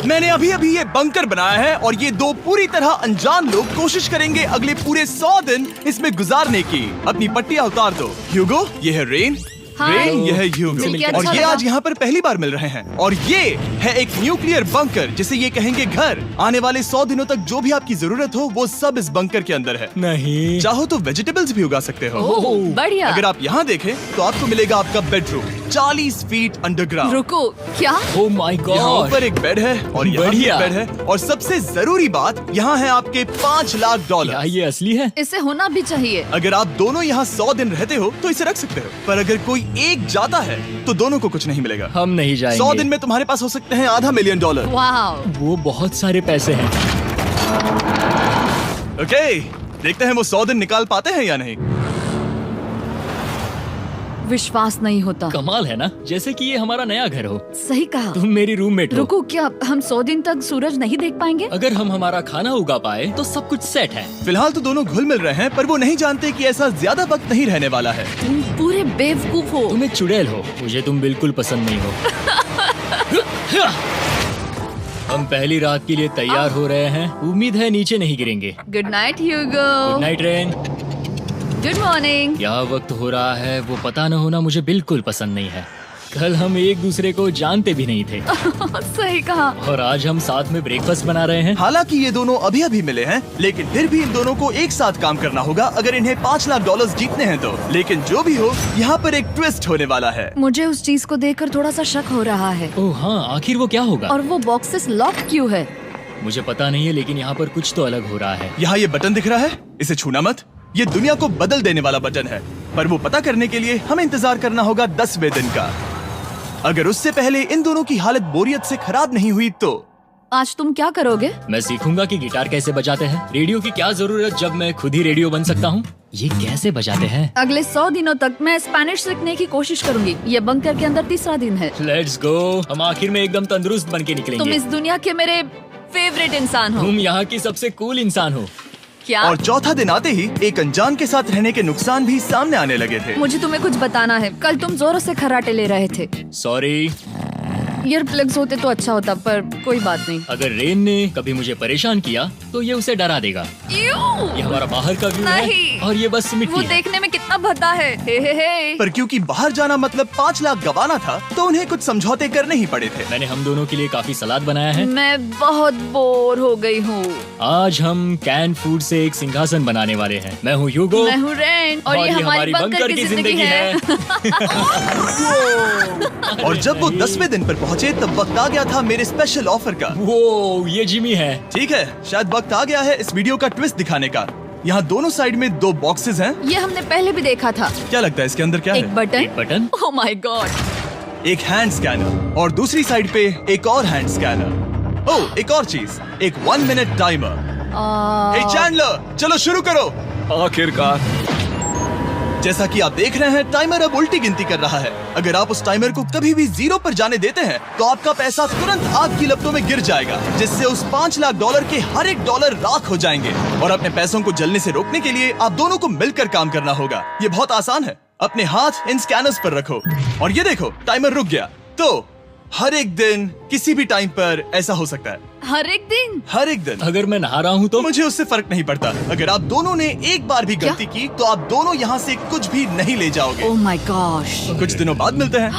मैंने अभी अभी ये बंकर बनाया है और ये दो पूरी तरह अनजान लोग कोशिश करेंगे अगले पूरे 100 दिन इसमें गुजारने की। अपनी पट्टियां उतार दो। ह्यूगो, ये है रेन। रेन, ये है ह्यूगो। और ये आज यहाँ पर पहली बार मिल रहे हैं। और ये है एक न्यूक्लियर बंकर, जिसे ये कहेंगे घर। आने वाले 100 दिनों तक जो भी आपकी जरूरत हो वो सब इस बंकर के अंदर है। नहीं, चाहो तो वेजिटेबल्स भी उगा सकते हो। बढ़िया। अगर आप यहाँ देखें तो आपको मिलेगा आपका बेडरूम 40 फीट अंडरग्राउंड। रुको, क्या? ओह माय यहाँ गॉड। ऊपर एक बेड है और यहाँ भी बढ़िया। एक बेड है। और सबसे जरूरी बात, यहाँ है आपके $5 लाख। क्या ये असली है? इसे होना भी चाहिए। अगर आप दोनों यहाँ 100 दिन रहते हो तो इसे रख सकते हो, पर अगर कोई एक जाता है तो दोनों को कुछ नहीं मिलेगा। हम नहीं जाएंगे। 100 दिन में तुम्हारे पास हो सकते हैं $500 मिलियन। वाह, वो बहुत सारे पैसे हैं। ओके, देखते हैं वो 100 दिन निकाल पाते हैं या नहीं। विश्वास नहीं होता। कमाल है ना, जैसे कि ये हमारा नया घर हो। सही कहा। तुम मेरी रूममेट हो। रुको, क्या हम 100 दिन तक सूरज नहीं देख पाएंगे? अगर हम हमारा खाना उगा पाए तो सब कुछ सेट है। फिलहाल तो दोनों घुल मिल रहे हैं, पर वो नहीं जानते कि ऐसा ज्यादा वक्त नहीं रहने वाला है। तुम पूरे बेवकूफ हो। तुम एक चुड़ैल हो, मुझे तुम बिल्कुल पसंद नहीं हो। हम पहली रात के लिए तैयार हो रहे हैं। उम्मीद है नीचे नहीं गिरेंगे। Good night Hugo. Good night Ren. Good morning. क्या वक्त हो रहा है वो पता न होना मुझे बिल्कुल पसंद नहीं है। कल हम एक दूसरे को जानते भी नहीं थे सही कहा। और आज हम साथ में ब्रेकफास्ट बना रहे हैं। हालांकि ये दोनों अभी अभी मिले हैं, लेकिन फिर भी इन दोनों को एक साथ काम करना होगा अगर इन्हें $5 लाख जीतने हैं तो। लेकिन जो भी हो, यहाँ पर एक ट्विस्ट होने वाला है। मुझे उस चीज को देखकर थोड़ा सा शक हो रहा है। ओह हाँ, आखिर वो क्या होगा? और वो बॉक्सेस लॉक क्यों है? मुझे पता नहीं है, लेकिन यहाँ पर कुछ तो अलग हो रहा है। यहाँ ये बटन दिख रहा है, इसे छूना मत। ये दुनिया को बदल देने वाला बटन है, पर वो पता करने के लिए हमें इंतजार करना होगा 10वें दिन का। अगर उससे पहले इन दोनों की हालत बोरियत से खराब नहीं हुई तो आज तुम क्या करोगे? मैं सीखूंगा कि गिटार कैसे बजाते हैं। रेडियो की क्या जरूरत जब मैं खुद ही रेडियो बन सकता हूँ। ये कैसे बजाते हैं? अगले 100 दिनों तक मैं स्पेनिश सीखने की कोशिश करूंगी। ये बंकर के अंदर 3रा दिन है। Let's go. हम आखिर में एकदम तंदुरुस्त बन के तुम निकलेंगे। इस दुनिया के मेरे फेवरेट इंसान हो। तुम यहाँ की सबसे कूल इंसान हो। क्या? और चौथा दिन आते ही एक अनजान के साथ रहने के नुकसान भी सामने आने लगे थे। मुझे तुम्हें कुछ बताना है। कल तुम जोरों से खर्राटे ले रहे थे। सॉरी। ईयर प्लग्स होते तो अच्छा होता, पर कोई बात नहीं। अगर रेन ने कभी मुझे परेशान किया तो ये उसे डरा देगा। ये हमारा बाहर का व्यू है नहीं। और ये बस मिट्टी वो है। देखने में कितना भद्दा है। हे। पर क्योंकि बाहर जाना मतलब 5 लाख गंवाना था, तो उन्हें कुछ समझौते करने ही पड़े थे। मैंने हम दोनों के लिए काफी सलाद बनाया है। मैं बहुत बोर हो गई हूँ। आज हम कैन फूड से एक सिंहासन बनाने वाले हैं। मैं हूँ ह्यूगो। मैं हूँ रेन और ये हमारी बंकर की जिंदगी है। और जब वो 10वें दिन पर पहुँचे तब वक्त आ गया था मेरे स्पेशल ऑफर का। वो ये जिमी है। ठीक है, शायद वक्त आ गया है इस वीडियो का ट्विस्ट दिखाने का। यहाँ दोनों साइड में 2 बॉक्सेस हैं। ये हमने पहले भी देखा था। क्या लगता है इसके अंदर क्या एक है? Button. Button. Oh my God. एक हैंड स्कैनर और दूसरी साइड पे एक और हैंड स्कैनर। ओह, एक और चीज, एक 1 मिनट टाइमर। हे चैंडलर, चलो शुरू करो। आखिरकार। जैसा कि आप देख रहे हैं, टाइमर अब उल्टी गिनती कर रहा है। अगर आप उस टाइमर को कभी भी 0 पर जाने देते हैं तो आपका पैसा तुरंत आग की लपटों में गिर जाएगा, जिससे उस $5 लाख के हर एक डॉलर राख हो जाएंगे। और अपने पैसों को जलने से रोकने के लिए आप दोनों को मिलकर काम करना होगा। ये बहुत आसान है। अपने हाथ इन स्कैनर्स पर रखो और ये देखो, टाइमर रुक गया। तो हर एक दिन किसी भी टाइम पर ऐसा हो सकता है। हर एक दिन? हर एक दिन। अगर मैं नहा रहा हूँ तो मुझे उससे फर्क नहीं पड़ता। अगर आप दोनों ने एक बार भी गलती की तो आप दोनों यहाँ से कुछ भी नहीं ले जाओगे। Oh my gosh. कुछ दिनों बाद मिलते हैं।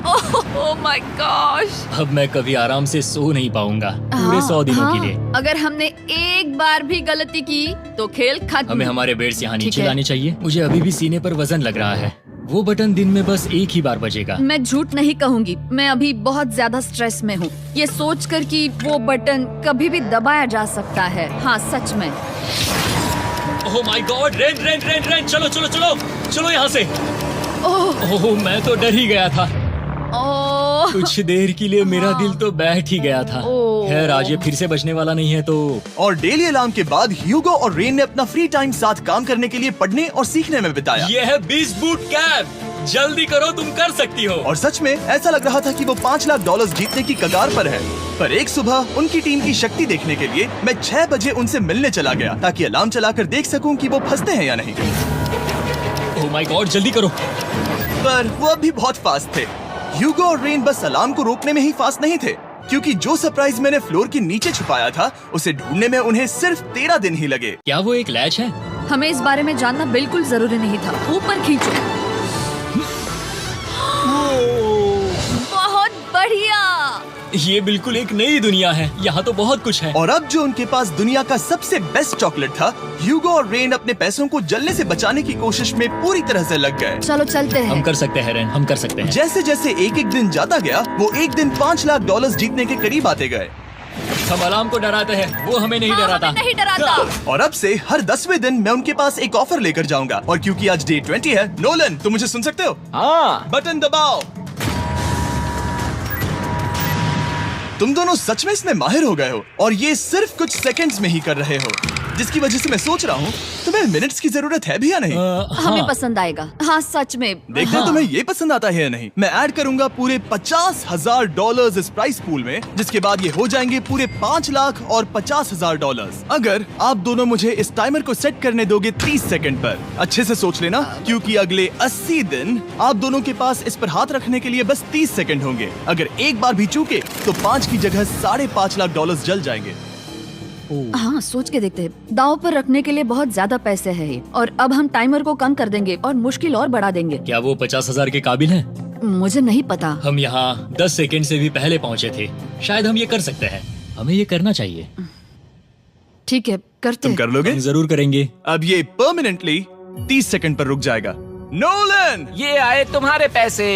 Oh my gosh. अब मैं कभी आराम से सो नहीं पाऊंगा पूरे 100 दिनों के लिए। अगर हमने एक बार भी गलती की तो खेल खत्म। हमें हमारे बेड्स यहाँ ठीक नीचे है। लाने चाहिए। मुझे अभी भी सीने पर वजन लग रहा है। वो बटन दिन में बस एक ही बार बजेगा। मैं झूठ नहीं कहूँगी, मैं अभी बहुत ज्यादा स्ट्रेस में हूँ, ये सोचकर कि वो बटन कभी भी दबाया जा सकता है। हाँ सच में। Oh my God. Rain rain rain rain, चलो चलो चलो चलो यहाँ से। ओह मैं तो डर ही गया था। ओह कुछ देर के लिए मेरा दिल तो बैठ ही गया था। ओह। खैर आज ये फिर से बचने वाला नहीं है तो। और डेली अलार्म के बाद ह्यूगो और रेन ने अपना फ्री टाइम साथ काम करने के लिए पढ़ने और सीखने में बिताया। ये है 20 बूट कैप। जल्दी करो, तुम कर सकती हो। और सच में ऐसा लग रहा था कि वो $5 लाख जीतने की कगार पर है। पर एक सुबह उनकी टीम की शक्ति देखने के लिए मैं 6 बजे उनसे मिलने चला गया, ताकि अलार्म चलाकर देख सकूं कि वो फंसते हैं या नहीं। ओह माय गॉड, जल्दी करो। पर वो अब भी बहुत फास्ट थे। ह्यूगो और रेन बस अलार्म को रोकने में ही फास्ट नहीं थे, क्योंकि जो सरप्राइज मैंने फ्लोर के नीचे छुपाया था उसे ढूंढने में उन्हें सिर्फ 13 दिन ही लगे। क्या वो एक लैच है? हमें इस बारे में जानना बिल्कुल जरूरी नहीं था। ऊपर खींचो। बहुत बढ़िया। ये बिल्कुल एक नई दुनिया है। यहाँ तो बहुत कुछ है। और अब जो उनके पास दुनिया का सबसे बेस्ट चॉकलेट था, ह्यूगो और रेन अपने पैसों को जलने से बचाने की कोशिश में पूरी तरह से लग गए। चलो चलते हम हैं। कर सकते हैं रेन, हम कर सकते हैं। जैसे जैसे एक एक दिन जाता गया, वो एक दिन $5 लाख जीतने के करीब आते गए। हम अलार्म को डराते हैं, वो हमें नहीं डराता। हमें नहीं डराता। और अब से हर 10वें दिन मैं उनके पास एक ऑफर लेकर जाऊंगा। और क्योंकि आज डे 20 है, नोलन तुम मुझे सुन सकते हो? हाँ। बटन दबाओ। तुम दोनों सच में इसमें माहिर हो गए हो और ये सिर्फ कुछ सेकंड्स में ही कर रहे हो, जिसकी वजह से मैं सोच रहा हूँ तुम्हें मिनट्स की जरूरत है भी या नहीं। हमें हाँ। पसंद आएगा। हाँ सच में। देखते हैं तुम्हें ये पसंद आता है या नहीं। मैं ऐड करूंगा पूरे $50,000 इस प्राइस पूल में, जिसके बाद ये हो जाएंगे पूरे $5 लाख और $50,000 अगर आप दोनों मुझे इस टाइमर को सेट करने दोगे 30 सेकंड पर। अच्छे से सोच लेना, क्योंकि अगले 80 दिन आप दोनों के पास इस पर हाथ रखने के लिए बस 30 सेकंड होंगे। अगर एक बार भी चूके तो 5 की जगह $5.5 लाख जल जाएंगे। हाँ सोच के देखते हैं। दांव पर रखने के लिए बहुत ज्यादा पैसे है ये। और अब हम टाइमर को कम कर देंगे और मुश्किल और बढ़ा देंगे। क्या वो 50,000 के काबिल हैं? मुझे नहीं पता। हम यहाँ 10 सेकंड से भी पहले पहुँचे थे। शायद हम ये कर सकते हैं। हमें ये करना चाहिए। ठीक है करते तुम हैं। कर लोगे? हम जरूर करेंगे। अब ये परमानेंटली 30 सेकंड पर रुक जाएगा। नोलन, ये आए तुम्हारे पैसे।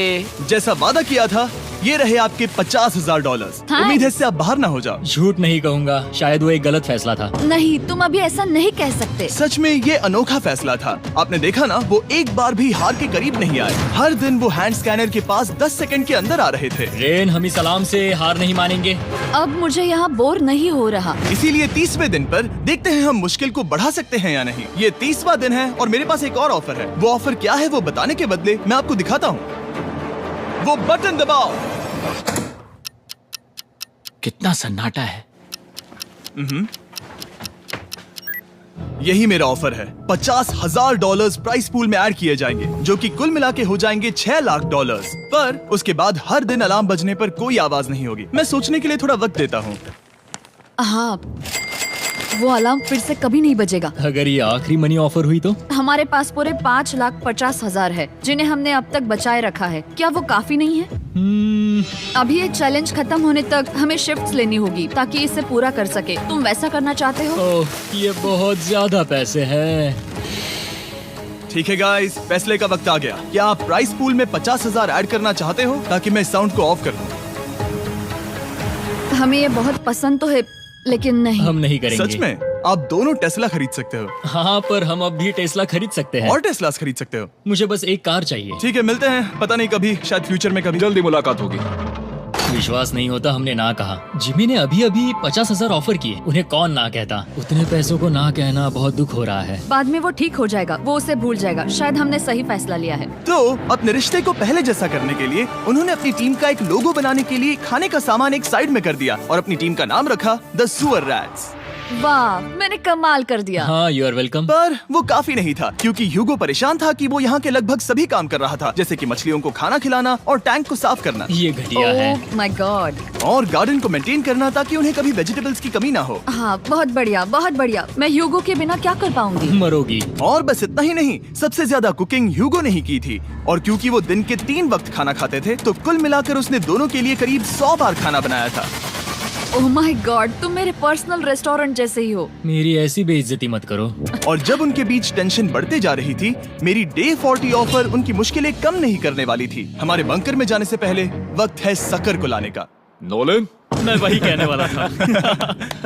जैसा वादा किया था, ये रहे आपके $50,000। हाँ। उम्मीद है इससे आप बाहर ना हो जाओ। झूठ नहीं कहूँगा, शायद वो एक गलत फैसला था। नहीं तुम अभी ऐसा नहीं कह सकते। सच में ये अनोखा फैसला था। आपने देखा ना, वो एक बार भी हार के करीब नहीं आए। हर दिन वो हैंड स्कैनर के पास 10 सेकंड के अंदर आ रहे थे। रेन, हम इस अलार्म से हार नहीं मानेंगे। अब मुझे यहाँ बोर नहीं हो रहा। इसीलिए 30वें दिन पर देखते हैं हम मुश्किल को बढ़ा सकते हैं या नहीं। ये 30वां दिन है और मेरे पास एक और ऑफर है। वो ऑफर क्या है वो बताने के बदले मैं आपको दिखाता हूँ। वो बटन दबाओ। कितना सन्नाटा है। यही मेरा ऑफर है। $50,000 प्राइस पूल में ऐड किए जाएंगे, जो कि कुल मिला के हो जाएंगे $6 लाख। पर उसके बाद हर दिन अलार्म बजने पर कोई आवाज नहीं होगी। मैं सोचने के लिए थोड़ा वक्त देता हूँ। हाँ वो अलार्म फिर से कभी नहीं बजेगा। अगर ये आखिरी मनी ऑफर हुई तो? हमारे पास पूरे $5,50,000 है, जिन्हें हमने अब तक बचाए रखा है। क्या वो काफी नहीं है? अभी ये चैलेंज खत्म होने तक हमें शिफ्ट्स लेनी होगी ताकि इसे पूरा कर सके। तुम वैसा करना चाहते हो? ओह, ये बहुत ज्यादा पैसे हैं। ठीक है गाइस, फैसले का वक्त आ गया। क्या आप प्राइस पूल में 50,000 ऐड करना चाहते हो ताकि मैं साउंड को ऑफ कर दूं? हमें ये बहुत पसंद तो है, लेकिन नहीं। हम नहीं करेंगे। सच में? आप दोनों टेस्ला खरीद सकते हो हाँ, पर हम अब भी टेस्ला खरीद सकते हैं। और टेस्लास खरीद सकते हो। मुझे बस एक कार चाहिए। ठीक है, मिलते हैं। पता नहीं कभी, शायद फ्यूचर में कभी। जल्दी मुलाकात होगी। विश्वास नहीं होता हमने ना कहा। जिमी ने अभी अभी 50,000 ऑफर किए। उन्हें कौन ना कहता। उतने पैसों को ना कहना बहुत दुख हो रहा है। बाद में वो ठीक हो जाएगा, वो उसे भूल जाएगा। शायद हमने सही फैसला लिया है। तो अपने रिश्ते को पहले जैसा करने के लिए उन्होंने अपनी टीम का एक लोगो बनाने के लिए खाने का सामान एक साइड में कर दिया और अपनी टीम का नाम रखा द सुअर रैट्स। वाह, मैंने कमाल कर दिया। हाँ, यू आर वेलकम। पर वो काफी नहीं था, क्योंकि ह्यूगो परेशान था कि वो यहाँ के लगभग सभी काम कर रहा था, जैसे कि मछलियों को खाना खिलाना और टैंक को साफ करना ये घटिया है। Oh my God. और गार्डन को मेंटेन करना ताकि उन्हें कभी वेजिटेबल्स की कमी ना हो। हाँ बहुत बढ़िया, बहुत बढ़िया। मैं ह्यूगो के बिना क्या कर पाऊंगी? मरोगी। और बस इतना ही नहीं, सबसे ज्यादा कुकिंग ह्यूगो ने ही की थी। और क्योंकि वो दिन के 3 वक्त खाना खाते थे, तो कुल मिलाकर उसने दोनों के लिए करीब 100 बार खाना बनाया था। ओह माय गॉड, तुम मेरे पर्सनल रेस्टोरेंट जैसे ही हो। मेरी ऐसी बेइज्जती मत करो। और जब उनके बीच टेंशन बढ़ते जा रही थी, मेरी डे 40 ऑफर उनकी मुश्किलें कम नहीं करने वाली थी। हमारे बंकर में जाने से पहले वक्त है सकर को लाने का। नोलन, मैं वही कहने वाला था।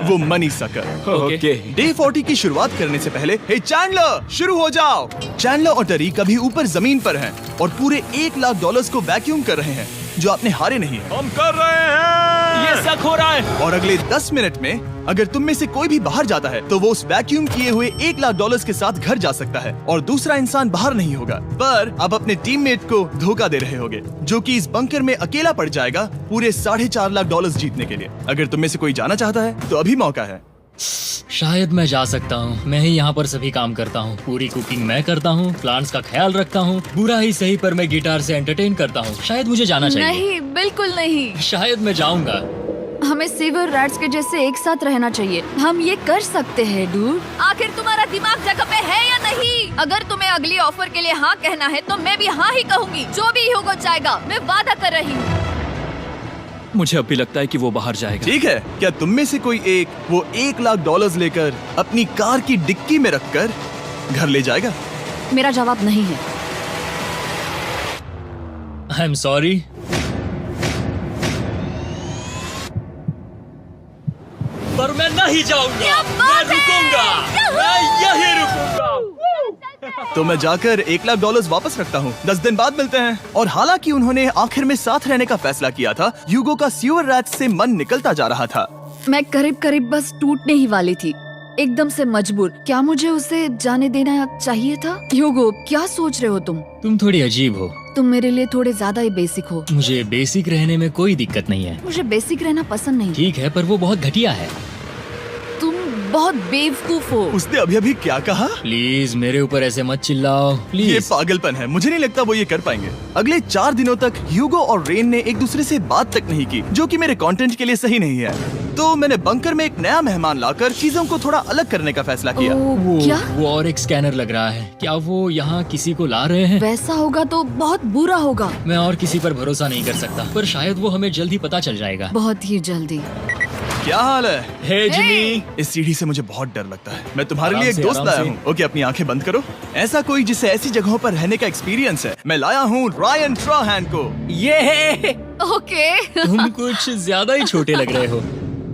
वो मनी सकर। ओके। डे 40 की शुरुआत करने से पहले, हे चैंडलर, शुरू हो जाओ। चैंडलर और टरीक अभी ऊपर जमीन पर हैं और पूरे $1 लाख को वैक्यूम कर रहे हैं, जो आपने हारे नहीं। हम कर रहे हैं। ये शक हो रहा है। और अगले 10 मिनट में अगर तुम में से कोई भी बाहर जाता है, तो वो उस वैक्यूम किए हुए $1 लाख के साथ घर जा सकता है और दूसरा इंसान बाहर नहीं होगा। पर अब अपने टीममेट को धोखा दे रहे होगे, जो कि इस बंकर में अकेला पड़ जाएगा पूरे $4.5 लाख जीतने के लिए। अगर तुम में से कोई जाना चाहता है तो अभी मौका है। शायद मैं जा सकता हूँ। मैं ही यहाँ पर सभी काम करता हूँ। पूरी कुकिंग मैं करता हूँ, प्लांट्स का ख्याल रखता हूँ। बुरा ही सही, पर मैं गिटार से एंटरटेन करता हूँ। शायद मुझे जाना चाहिए। नहीं, बिल्कुल नहीं। शायद मैं जाऊंगा। हमें सीवर रैट्स के जैसे एक साथ रहना चाहिए। हम ये कर सकते हैं डूड। आखिर तुम्हारा दिमाग जगह पे है या नहीं? अगर तुम्हें अगली ऑफर के लिए हाँ कहना है तो मैं भी हाँ ही कहूँगी। जो भी ह्यूगो चाहेगा, मैं वादा कर रही हूँ। मुझे अब भी लगता है कि वो बाहर जाएगा। ठीक है, क्या तुम में से कोई एक वो $1,00,000 लेकर अपनी कार की डिक्की में रखकर घर ले जाएगा? मेरा जवाब नहीं है। I am sorry. पर मैं नहीं जाऊंगा, क्या मैं बात है! रुकूंगा, मैं यही रुकूंगा। तो मैं जाकर $1,00,000 वापस रखता हूँ। 10 दिन बाद मिलते हैं। और हालांकि उन्होंने आखिर में साथ रहने का फैसला किया था, ह्यूगो का सीवर रैट्स से मन निकलता जा रहा था। मैं करीब करीब बस टूटने ही वाली थी, एकदम से मजबूर। क्या मुझे उसे जाने देना चाहिए था? ह्यूगो, क्या सोच रहे हो तुम? तुम थोड़ी अजीब हो। तुम मेरे लिए थोड़े ज्यादा ही बेसिक हो। मुझे बेसिक रहने में कोई दिक्कत नहीं है। मुझे बेसिक रहना पसंद नहीं। ठीक है, पर वो बहुत घटिया है। तुम बहुत बेवकूफ हो। उसने अभी अभी क्या कहा? प्लीज मेरे ऊपर ऐसे मत चिल्लाओ, ये प्लीज। पागलपन है। मुझे नहीं लगता वो ये कर पाएंगे। अगले 4 दिनों तक ह्यूगो और रेन ने एक दूसरे से बात तक नहीं की, जो कि मेरे कंटेंट के लिए सही नहीं है। तो मैंने बंकर में एक नया मेहमान लाकर चीजों को थोड़ा अलग करने का फैसला किया। ओ, क्या? वो और एक स्कैनर लग रहा है। क्या वो यहाँ किसी को ला रहे हैं? वैसा होगा तो बहुत बुरा होगा। मैं और किसी पर भरोसा नहीं कर सकता, पर शायद वो हमें जल्द ही पता चल जाएगा। बहुत ही जल्दी। क्या हाल है? हे जिमी। इस सीढ़ी से मुझे बहुत डर लगता है। मैं तुम्हारे आराम लिए एक से, दोस्त आराम लाया से। हूँ। ओके, अपनी आंखें बंद करो। ऐसा कोई जिसे ऐसी जगहों पर रहने का एक्सपीरियंस है। मैं लाया हूँ रायन ट्राहैन को। ये है, ओके। तुम कुछ ज्यादा ही छोटे लग रहे हो।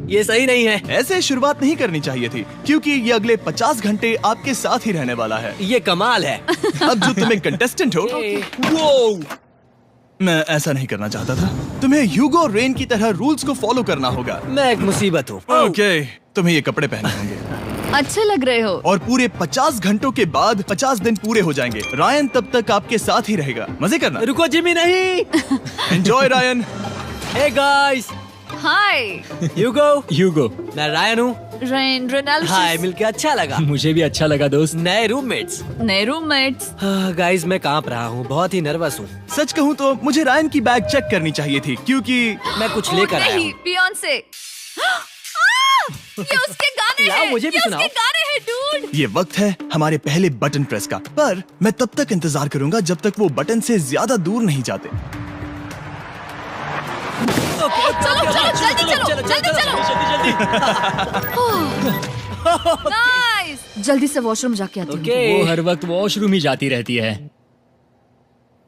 ये सही नहीं है। ऐसे शुरुआत नहीं करनी चाहिए थी, क्योंकि ये अगले 50 घंटे आपके साथ ही रहने वाला है। ये कमाल है। अब जो तुम एक कंटेस्टेंट हो, वो मैं ऐसा नहीं करना चाहता था। तुम्हें ह्यूगो और रेन की तरह रूल्स को फॉलो करना होगा। मैं एक मुसीबत हूँ। ओके, तुम्हें ये कपड़े पहनने होंगे। अच्छे लग रहे हो। और पूरे 50 घंटों के बाद 50 दिन पूरे हो जाएंगे। रायन तब तक आपके साथ ही रहेगा। मजे करना। रुको जिमी, नहीं। Enjoy Ryan. हे गाइस, हाय ह्यूगो, मैं रायन हूँ। रेनाल्ड। हाय, मिलके अच्छा लगा। मुझे भी अच्छा लगा दोस्त। नए रूममेट्स। नए रूममेट्स। गाइस, मैं कांप रहा हूँ, बहुत ही नर्वस हूँ। सच कहूँ तो मुझे रायन की बैग चेक करनी चाहिए थी, क्योंकि मैं कुछ लेकर आया नहीं, हूँ। बियॉन्से। ये उसके गाने लाओ, हैं। मुझे भी ये सुनाओ। उसके गाने हैं डूड। ये वक्त है हमारे पहले बटन प्रेस का। पर मैं तब तक इंतजार करूंगा जब तक वो बटन से ज्यादा दूर नहीं जाते। चलो जल्दी नाइस। जल्दी से वॉशरूम जाके आती हूँ। वो हर वक्त वॉशरूम ही जाती रहती है।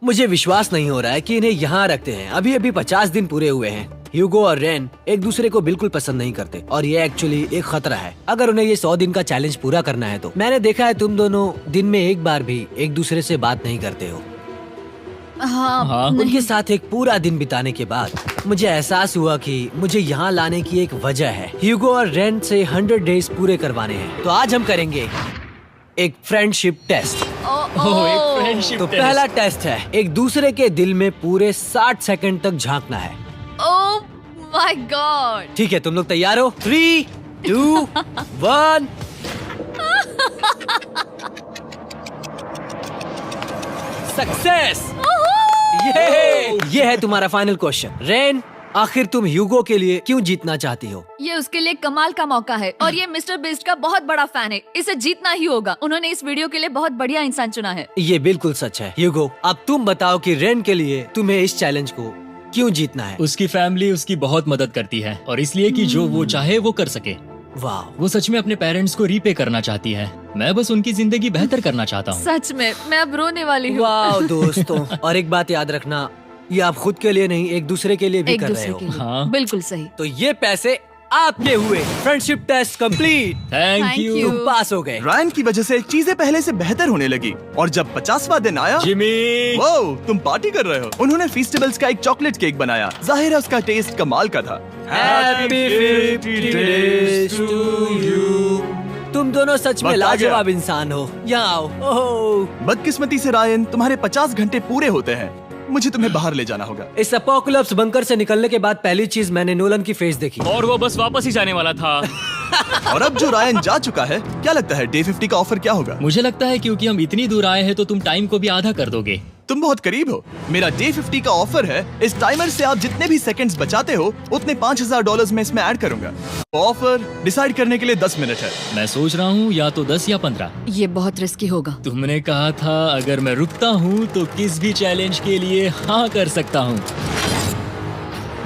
मुझे विश्वास नहीं हो रहा है कि इन्हें यहाँ रखते हैं। अभी अभी 50 दिन पूरे हुए हैं। ह्यूगो और रेन एक दूसरे को बिल्कुल पसंद नहीं करते और ये एक्चुअली एक खतरा है। अगर उन्हें ये 100 दिन का चैलेंज पूरा करना है तो। मैंने देखा है तुम दोनों दिन में एक बार भी एक दूसरे से बात नहीं करते हो। हाँ, उनके साथ एक पूरा दिन बिताने के बाद मुझे एहसास हुआ कि मुझे यहाँ लाने की एक वजह है। ह्यूगो और रेन से 100 डेज पूरे करवाने हैं। तो आज हम करेंगे एक फ्रेंडशिप टेस्ट। एक फ्रेंडशिप तो पहला टेस्ट है, एक दूसरे के दिल में पूरे 60 सेकंड तक झांकना है। Oh my God. ठीक है, तुम लोग तैयार हो? 3, 2, 1। सक्सेस। ये है तुम्हारा फाइनल क्वेश्चन। रेन, आखिर तुम ह्यूगो के लिए क्यों जीतना चाहती हो? ये उसके लिए कमाल का मौका है और ये मिस्टर बीस्ट का बहुत बड़ा फैन है। इसे जीतना ही होगा। उन्होंने इस वीडियो के लिए बहुत बढ़िया इंसान चुना है। ये बिल्कुल सच है। ह्यूगो, अब तुम बताओ कि रेन के लिए तुम्हें इस चैलेंज को क्यों जीतना है? उसकी फैमिली उसकी बहुत मदद करती है और इसलिए कि जो वो चाहे वो कर सके। वाह, वो सच में अपने पेरेंट्स को रीपे करना चाहती है। मैं बस उनकी जिंदगी बेहतर करना चाहता हूँ। सच में मैं अब रोने वाली हूँ। वाह दोस्तों। और एक बात याद रखना, ये आप खुद के लिए नहीं, एक दूसरे के लिए भी एक कर रहे दूसरे हो। के लिए। हाँ। बिल्कुल सही। तो ये पैसे आपके हुए। Friendship test complete. Thank Thank you you। तुम पास हो गए। रायन की वजह से चीजें पहले से बेहतर होने लगी। और जब 50वां दिन आया, जिमी। वो तुम पार्टी कर रहे हो। उन्होंने फीस्टेबल्स का एक चॉकलेट केक बनाया। जाहिर है उसका टेस्ट कमाल का था। Happy 50 days to you। तुम दोनों सच में वक्त आ गया। लाजवाब इंसान हो। यहाँ आओ। ओह, बदकिस्मती से रायन, तुम्हारे 50 घंटे पूरे होते हैं। मुझे तुम्हें बाहर ले जाना होगा। इस अपोकलिप्स बंकर से निकलने के बाद पहली चीज मैंने नोलन की फेस देखी। और वो बस वापस ही जाने वाला था। और अब जो रायन जा चुका है, क्या लगता है डे 50 का ऑफर क्या होगा? मुझे लगता है क्योंकि हम इतनी दूर आए हैं तो तुम टाइम को भी आधा कर दोगे। तुम बहुत करीब हो। मेरा डे 50 का ऑफर है, इस टाइमर से आप जितने भी सेकंड्स बचाते हो उतने $5000 मैं इसमें ऐड करूंगा। ऑफर डिसाइड करने के लिए 10 मिनट है। मैं सोच रहा हूँ या तो 10 या 15। ये बहुत रिस्की होगा। तुमने कहा था अगर मैं रुकता हूँ तो किस भी चैलेंज के लिए हाँ कर सकता हूँ।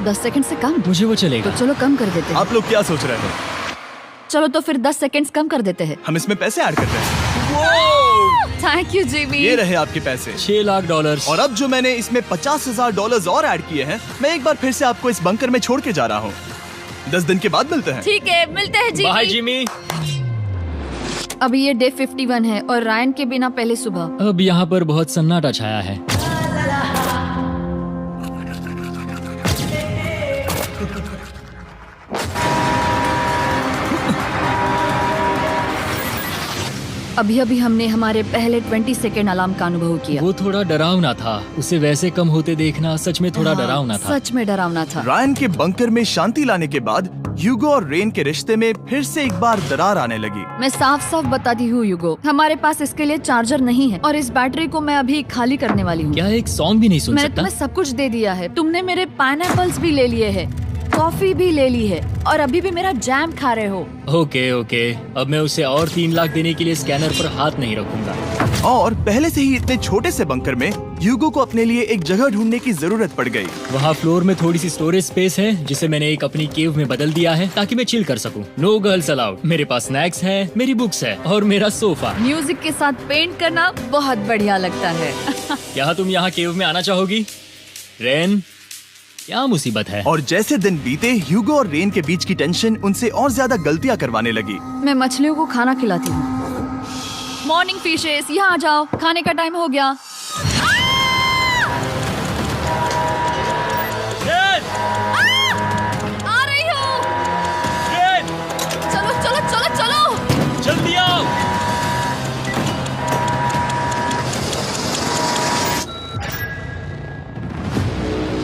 10 सेकंड से कम? मुझे वो तो चलेगा। चलो कम कर देते हैं। आप लोग क्या सोच रहे हो? चलो तो फिर 10 सेकंड्स कम कर देते हैं। हम इसमें पैसे ऐड करते हैं। Thank you Jimmy. ये रहे आपके पैसे। $6 लाख। और अब जो मैंने इसमें $50,000 और ऐड किए हैं, मैं एक बार फिर से आपको इस बंकर में छोड़ के जा रहा हूँ। 10 दिन के बाद मिलते हैं। ठीक है, मिलते हैं बाय जिमी। जिमी। अभी ये डे 51 है और रायन के बिना पहले सुबह। अब यहाँ पर बहुत सन्नाटा छाया है। अभी अभी हमने हमारे पहले 20 सेकेंड अलार्म का अनुभव किया। वो थोड़ा डरावना था। उसे वैसे कम होते देखना सच में थोड़ा हाँ, डरावना था। सच में डरावना था। रायन के बंकर में शांति लाने के बाद ह्यूगो और रेन के रिश्ते में फिर से एक बार दरार आने लगी। मैं साफ साफ बताती हूँ यूगो, हमारे पास इसके लिए चार्जर नहीं है और इस बैटरी को मैं अभी खाली करने वाली हूँ। क्या एक सॉन्ग भी नहीं सुन मैंने सकता? तुम्हें सब कुछ दे दिया है। तुमने मेरे पाइनएप्पल्स भी ले लिए हैं, कॉफी भी ले ली है और अभी भी मेरा जैम खा रहे हो। ओके ओके, अब मैं उसे और 3 लाख देने के लिए स्कैनर पर हाथ नहीं रखूंगा। और पहले से ही इतने छोटे से बंकर में ह्यूगो को अपने लिए एक जगह ढूंढने की जरूरत पड़ गई। वहाँ फ्लोर में थोड़ी सी स्टोरेज स्पेस है जिसे मैंने एक अपनी केव में बदल दिया है ताकि मैं चिल कर सकूं। No girls allowed. मेरे पास स्नैक्स है, मेरी बुक्स है और मेरा सोफा। म्यूजिक के साथ पेंट करना बहुत बढ़िया लगता है। क्या तुम यहाँ केव में आना चाहोगी? रेन, क्या मुसीबत है? और जैसे दिन बीते, ह्यूगो और रेन के बीच की टेंशन उनसे और ज्यादा गलतियां करवाने लगी। मैं मछलियों को खाना खिलाती हूँ। मॉर्निंग फिशेस, यहाँ आ जाओ, खाने का टाइम हो गया। आ रही हूँ। चलो चलो चलो चलो। जल्दी आओ।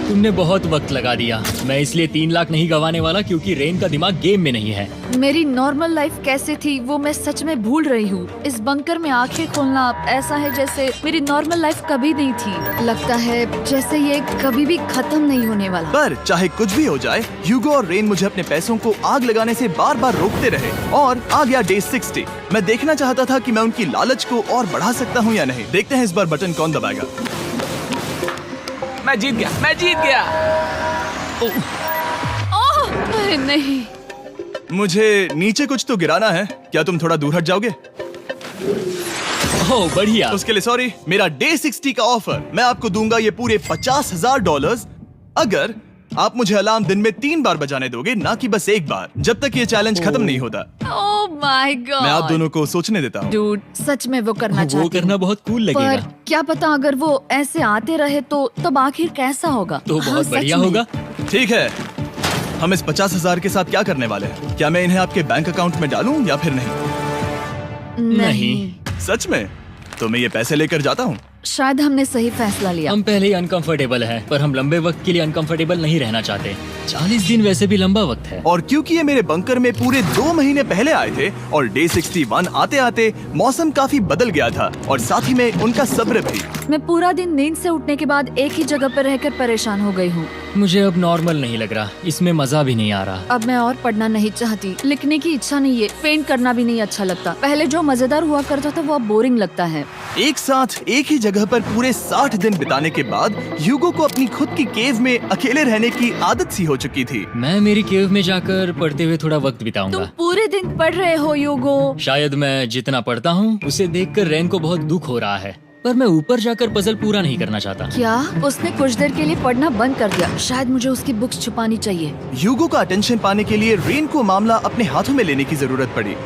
तुमने बहुत वक्त लगा दिया। मैं इसलिए 3 लाख नहीं गंवाने वाला क्योंकि रेन का दिमाग गेम में नहीं है। मेरी नॉर्मल लाइफ कैसे थी वो मैं सच में भूल रही हूँ। इस बंकर में आंखें खोलना ऐसा है जैसे मेरी नॉर्मल लाइफ कभी नहीं थी। लगता है जैसे ये कभी भी खत्म नहीं होने वाला। पर चाहे कुछ भी हो जाए, ह्यूगो और रेन मुझे अपने पैसों को आग लगाने से बार बार रोकते रहे। और आ गया डे 60। मैं देखना चाहता था कि मैं उनकी लालच को और बढ़ा सकता हूँ या नहीं। देखते हैं इस बार बटन कौन दबाएगा। मैं जीत गया। ओह अरे नहीं। मुझे नीचे कुछ तो गिराना है। क्या तुम थोड़ा दूर हट जाओगे? ओह बढ़िया। उसके लिए सॉरी। मेरा डे 60 का ऑफर, मैं आपको दूंगा ये पूरे $50,000 अगर आप मुझे अलार्म दिन में 3 बार बजाने दोगे, ना कि बस एक बार, जब तक ये चैलेंज खत्म नहीं होता। Oh my God. मैं आप दोनों को सोचने देता हूँ। डूड, सच में वो करना वो चाहती करना हूँ। बहुत कूल लगेगा। पर क्या पता अगर वो ऐसे आते रहे तो तब आखिर कैसा होगा? तो हाँ, बहुत सच बढ़िया में। होगा। ठीक है, हम इस 50,000 के साथ क्या करने वाले हैं? क्या मैं इन्हें आपके बैंक अकाउंट में डालूं या फिर नहीं? नहीं। सच में? तो मैं ये पैसे लेकर जाता हूँ। शायद हमने सही फैसला लिया। हम पहले ही अनकंफर्टेबल हैं, पर हम लंबे वक्त के लिए अनकंफर्टेबल नहीं रहना चाहते। 40 दिन वैसे भी लंबा वक्त है। और क्योंकि ये मेरे बंकर में पूरे 2 महीने पहले आए थे और डे 61 आते आते मौसम काफी बदल गया था और साथ ही में उनका सब्र भी। मैं पूरा दिन नींद से उठने के बाद एक ही जगह पर रहकर परेशान हो गई हूँ। मुझे अब नॉर्मल नहीं लग रहा, इसमें मजा भी नहीं आ रहा। अब मैं और पढ़ना नहीं चाहती, लिखने की इच्छा नहीं है, पेंट करना भी नहीं अच्छा लगता। पहले जो मजेदार हुआ करता था वो अब बोरिंग लगता है। एक साथ एक ही जगह पर पूरे 60 दिन बिताने के बाद ह्यूगो को अपनी खुद की केव में अकेले रहने की आदत सी हो चुकी थी। मैं मेरी केव में जाकर पढ़ते हुए थोड़ा वक्त तुम बिताऊंगा। पूरे दिन पढ़ रहे हो यूगो। शायद मैं जितना पढ़ता हूँ उसे देखकर रेन को बहुत दुख हो रहा है, पर मैं ऊपर जाकर पजल पूरा नहीं करना चाहता। क्या उसने कुछ देर के लिए पढ़ना बंद कर दिया? शायद मुझे उसकी बुक्स छुपानी चाहिए। ह्यूगो का अटेंशन पाने के लिए रेन को मामला अपने हाथों में लेने की जरूरत पड़ी।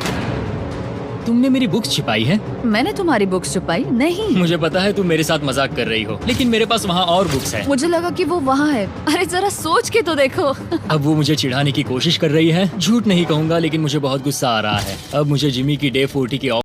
तुमने मेरी बुक्स छिपाई है? मैंने तुम्हारी बुक्स छुपाई नहीं। मुझे पता है तुम मेरे साथ मजाक कर रही हो, लेकिन मेरे पास वहाँ और बुक्स हैं। मुझे लगा कि वो वहाँ है। अरे जरा सोच के तो देखो। अब वो मुझे चिढ़ाने की कोशिश कर रही है। झूठ नहीं कहूँगा, लेकिन मुझे बहुत गुस्सा आ रहा है। अब मुझे जिमी की डे 40 की